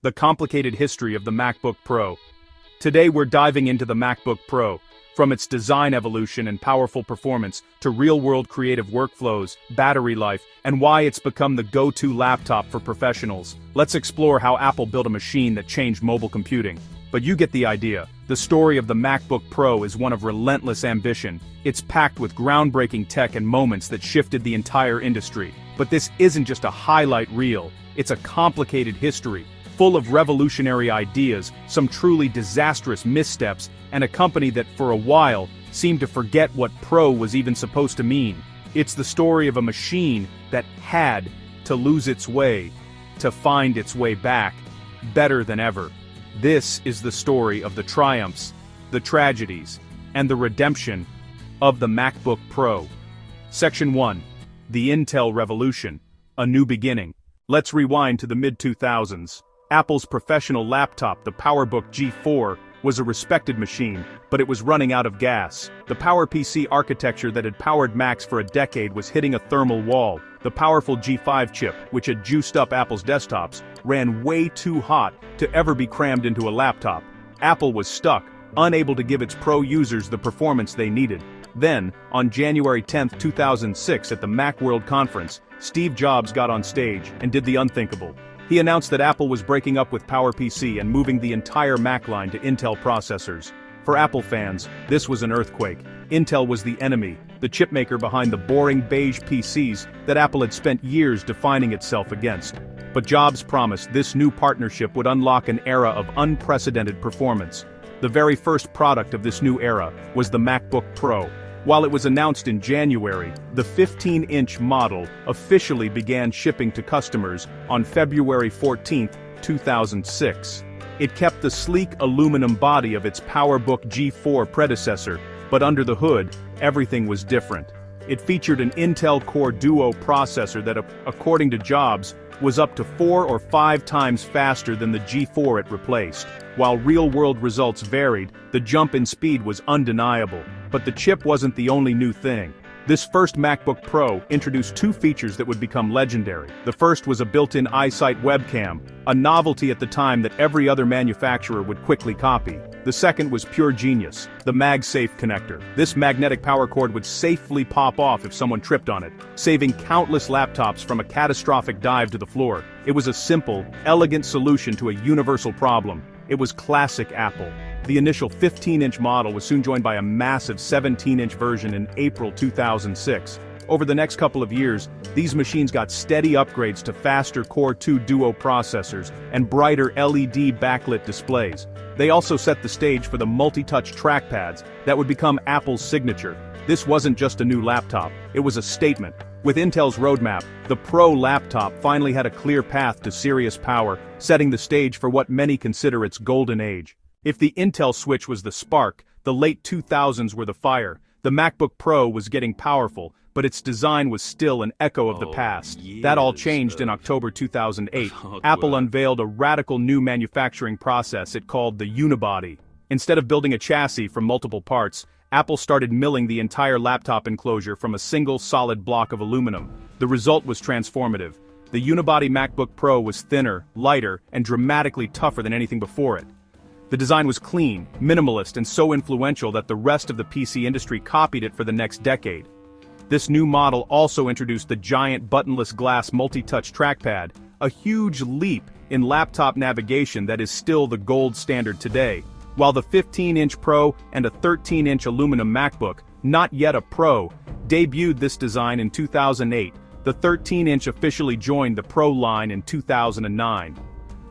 the complicated history of the MacBook Pro. Today we're diving into the MacBook Pro, from its design evolution and powerful performance to real-world creative workflows, battery life, and why it's become the go-to laptop for professionals. Let's explore how Apple built a machine that changed mobile computing. But you get the idea. The story of the MacBook Pro is one of relentless ambition. It's packed with groundbreaking tech and moments that shifted the entire industry. But this isn't just a highlight reel, it's a complicated history, full of revolutionary ideas, some truly disastrous missteps, and a company that for a while seemed to forget what Pro was even supposed to mean. It's the story of a machine that had to lose its way, to find its way back, better than ever. This is the story of the triumphs, the tragedies, and the redemption of the MacBook Pro. Section 1. The Intel Revolution. A new beginning. Let's rewind to the mid-2000s. Apple's professional laptop, the PowerBook G4, was a respected machine, but it was running out of gas. The PowerPC architecture that had powered Macs for a decade was hitting a thermal wall. The powerful G5 chip, which had juiced up Apple's desktops, ran way too hot to ever be crammed into a laptop. Apple was stuck, unable to give its pro users the performance they needed. Then, on January 10, 2006 at the Macworld conference, Steve Jobs got on stage and did the unthinkable. He announced that Apple was breaking up with PowerPC and moving the entire Mac line to Intel processors. For Apple fans, this was an earthquake. Intel was the enemy, the chipmaker behind the boring beige PCs that Apple had spent years defining itself against. But Jobs promised this new partnership would unlock an era of unprecedented performance. The very first product of this new era was the MacBook Pro. While it was announced in January, the 15-inch model officially began shipping to customers on February 14, 2006. It kept the sleek aluminum body of its PowerBook G4 predecessor, but under the hood, everything was different. It featured an Intel Core Duo processor that, according to Jobs, was up to 4 or 5 times faster than the G4 it replaced. While real-world results varied, the jump in speed was undeniable. But the chip wasn't the only new thing. This first MacBook Pro introduced 2 features that would become legendary. The first was a built-in iSight webcam, a novelty at the time that every other manufacturer would quickly copy. The second was pure genius, the MagSafe connector. This magnetic power cord would safely pop off if someone tripped on it, saving countless laptops from a catastrophic dive to the floor. It was a simple, elegant solution to a universal problem. It was classic Apple. The initial 15-inch model was soon joined by a massive 17-inch version in April 2006. Over the next couple of years, these machines got steady upgrades to faster Core 2 Duo processors and brighter LED backlit displays. They also set the stage for the multi-touch trackpads that would become Apple's signature. This wasn't just a new laptop, it was a statement. With Intel's roadmap, the Pro laptop finally had a clear path to serious power, setting the stage for what many consider its golden age. If the Intel switch was the spark, the late 2000s were the fire. The MacBook Pro was getting powerful, but its design was still an echo of the past. That all changed in October 2008. Apple unveiled a radical new manufacturing process it called the unibody. Instead of building a chassis from multiple parts, Apple started milling the entire laptop enclosure from a single solid block of aluminum. The result was transformative. The unibody MacBook Pro was thinner, lighter, and dramatically tougher than anything before it. The design was clean, minimalist, and so influential that the rest of the PC industry copied it for the next decade. This new model also introduced the giant buttonless glass multi-touch trackpad, a huge leap in laptop navigation that is still the gold standard today. While the 15-inch Pro and a 13-inch aluminum MacBook, not yet a Pro, debuted this design in 2008, the 13-inch officially joined the Pro line in 2009.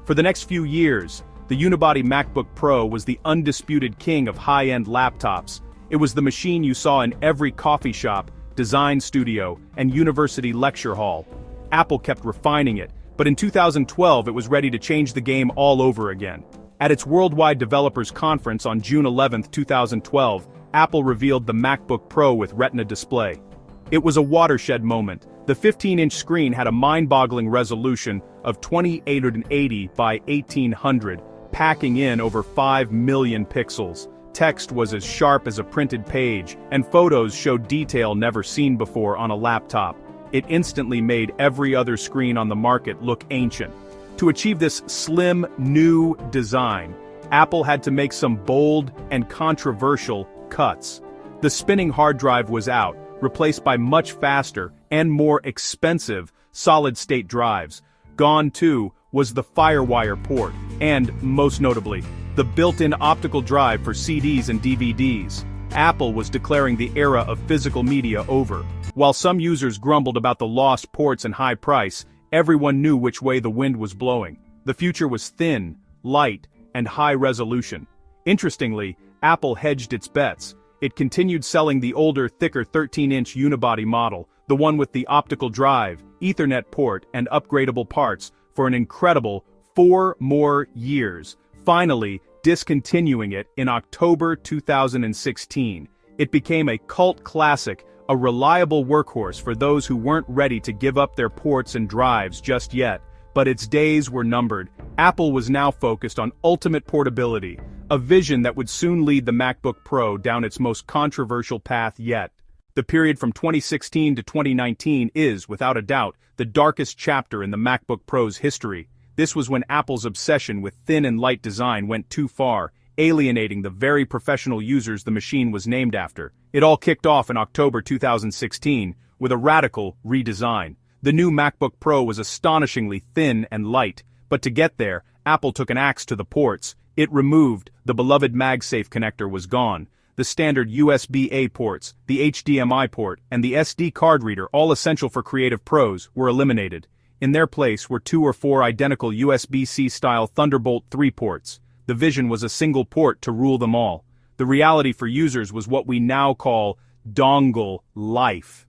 For the next few years, the unibody MacBook Pro was the undisputed king of high-end laptops. It was the machine you saw in every coffee shop, design studio, and university lecture hall. Apple kept refining it, but in 2012 it was ready to change the game all over again. At its Worldwide Developers Conference on June 11, 2012, Apple revealed the MacBook Pro with Retina display. It was a watershed moment. The 15-inch screen had a mind-boggling resolution of 2880 by 1800, packing in over 5 million pixels. Text was as sharp as a printed page, and photos showed detail never seen before on a laptop. It instantly made every other screen on the market look ancient. To achieve this slim, new design, Apple had to make some bold and controversial cuts. The spinning hard drive was out, replaced by much faster and more expensive solid-state drives. Gone, too, was the FireWire port, and, most notably, the built-in optical drive for CDs and DVDs. Apple was declaring the era of physical media over. While some users grumbled about the lost ports and high price, everyone knew which way the wind was blowing. The future was thin, light, and high resolution. Interestingly, Apple hedged its bets. It continued selling the older, thicker 13-inch unibody model, the one with the optical drive, Ethernet port, and upgradable parts, for an incredible 4 more years, finally discontinuing it in October 2016. It became a cult classic, a reliable workhorse for those who weren't ready to give up their ports and drives just yet. But its days were numbered. Apple was now focused on ultimate portability, a vision that would soon lead the MacBook Pro down its most controversial path yet. The period from 2016 to 2019 is, without a doubt, the darkest chapter in the MacBook Pro's history. This was when Apple's obsession with thin and light design went too far, alienating the very professional users the machine was named after. It all kicked off in October 2016, with a radical redesign. The new MacBook Pro was astonishingly thin and light, but to get there, Apple took an axe to the ports. It removed the beloved MagSafe connector was gone. The standard USB-A ports, the HDMI port, and the SD card reader, all essential for creative pros, were eliminated. In their place were 2 or 4 identical USB-C style Thunderbolt 3 ports. The vision was a single port to rule them all. The reality for users was what we now call dongle life.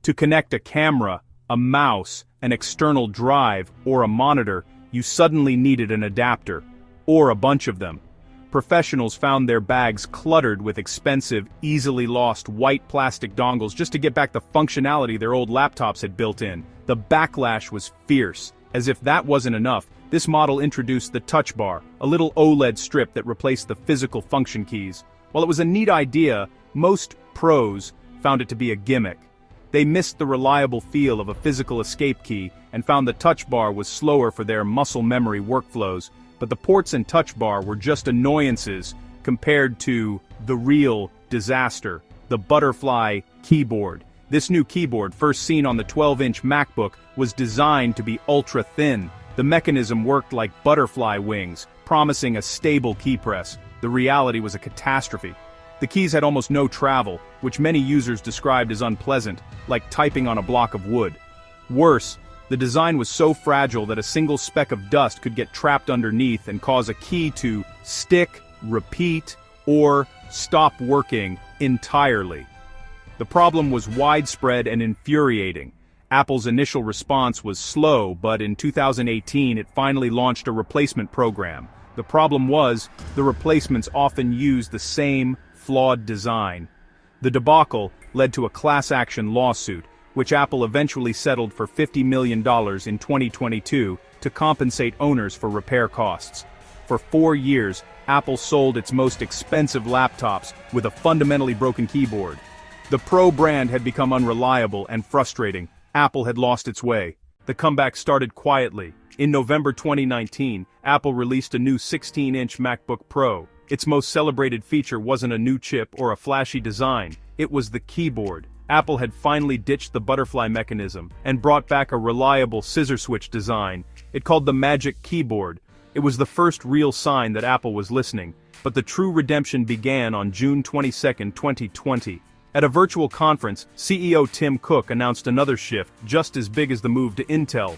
To connect a camera, a mouse, an external drive, or a monitor, you suddenly needed an adapter, or a bunch of them. Professionals found their bags cluttered with expensive, easily lost white plastic dongles just to get back the functionality their old laptops had built in. The backlash was fierce. As if that wasn't enough, this model introduced the Touch Bar, a little OLED strip that replaced the physical function keys. While it was a neat idea, most pros found it to be a gimmick. They missed the reliable feel of a physical escape key and found the Touch Bar was slower for their muscle memory workflows. But the ports and Touch Bar were just annoyances compared to the real disaster, the butterfly keyboard. This new keyboard, first seen on the 12-inch MacBook, was designed to be ultra-thin. The mechanism worked like butterfly wings, promising a stable key press. The reality was a catastrophe. The keys had almost no travel, which many users described as unpleasant, like typing on a block of wood. Worse, the design was so fragile that a single speck of dust could get trapped underneath and cause a key to stick, repeat, or stop working entirely. The problem was widespread and infuriating. Apple's initial response was slow, but in 2018 it finally launched a replacement program. The problem was, the replacements often used the same flawed design. The debacle led to a class-action lawsuit, which Apple eventually settled for $50 million in 2022 to compensate owners for repair costs. For 4 years, Apple sold its most expensive laptops with a fundamentally broken keyboard. The Pro brand had become unreliable and frustrating. Apple had lost its way. The comeback started quietly. In November 2019, Apple released a new 16-inch MacBook Pro. Its most celebrated feature wasn't a new chip or a flashy design. It was the keyboard. Apple had finally ditched the butterfly mechanism and brought back a reliable scissor switch design. It called the Magic Keyboard. It was the first real sign that Apple was listening. But the true redemption began on June 22, 2020. At a virtual conference, CEO Tim Cook announced another shift just as big as the move to Intel.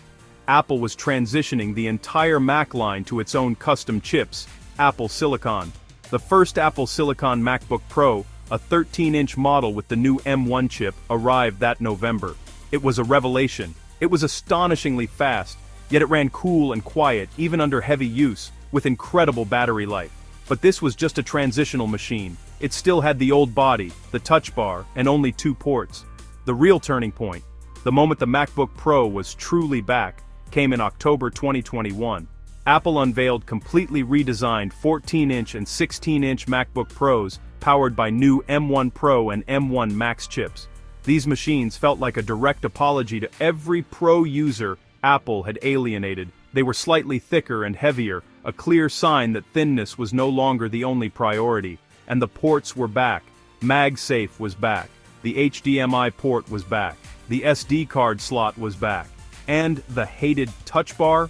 Apple was transitioning the entire Mac line to its own custom chips, Apple Silicon. The first Apple Silicon MacBook Pro, a 13-inch model with the new M1 chip, arrived that November. It was a revelation. It was astonishingly fast, yet it ran cool and quiet even under heavy use, with incredible battery life. But this was just a transitional machine. It still had the old body, the Touch Bar, and only 2 ports. The real turning point, the moment the MacBook Pro was truly back, came in October 2021. Apple unveiled completely redesigned 14-inch and 16-inch MacBook Pros powered by new M1 Pro and M1 Max chips. These machines felt like a direct apology to every Pro user Apple had alienated. They were slightly thicker and heavier, a clear sign that thinness was no longer the only priority. And the ports were back. MagSafe was back. The HDMI port was back. The SD card slot was back. And the hated touch bar?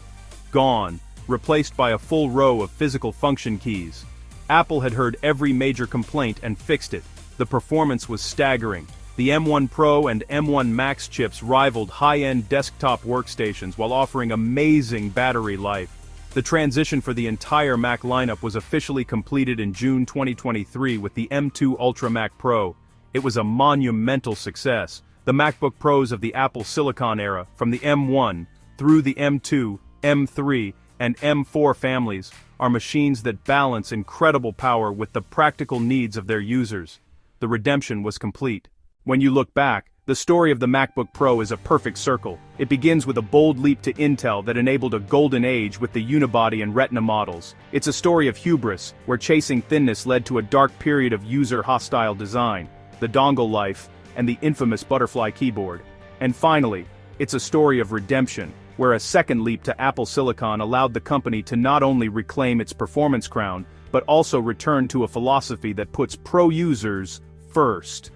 Gone, replaced by a full row of physical function keys. Apple had heard every major complaint and fixed it. The performance was staggering. The M1 Pro and M1 Max chips rivaled high-end desktop workstations while offering amazing battery life. The transition for the entire Mac lineup was officially completed in June 2023 with the M2 Ultra Mac Pro. It was a monumental success. The MacBook Pros of the Apple Silicon era, from the M1 through the M2, M3, and M4 families, are machines that balance incredible power with the practical needs of their users. The redemption was complete. When you look back, the story of the MacBook Pro is a perfect circle. It begins with a bold leap to Intel that enabled a golden age with the unibody and Retina models. It's a story of hubris, where chasing thinness led to a dark period of user-hostile design, the dongle life, and the infamous butterfly keyboard. And finally, it's a story of redemption, where a second leap to Apple Silicon allowed the company to not only reclaim its performance crown, but also return to a philosophy that puts pro users first.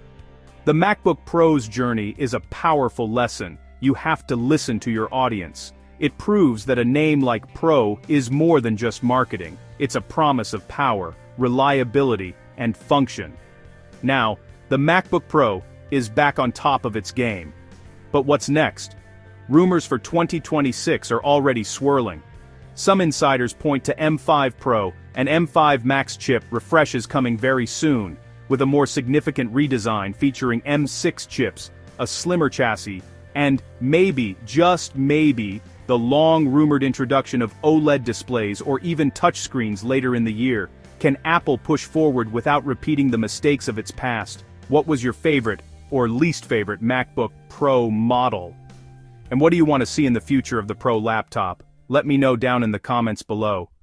The MacBook Pro's journey is a powerful lesson. You have to listen to your audience. It proves that a name like Pro is more than just marketing. It's a promise of power, reliability, and function. Now, the MacBook Pro is back on top of its game. But what's next? Rumors for 2026 are already swirling. Some insiders point to M5 Pro and M5 Max chip refreshes coming very soon, with a more significant redesign featuring M6 chips, a slimmer chassis, and maybe, just maybe, the long-rumored introduction of OLED displays or even touchscreens later in the year. Can Apple push forward without repeating the mistakes of its past? What was your favorite or least favorite MacBook Pro model? And what do you want to see in the future of the Pro laptop? Let me know down in the comments below.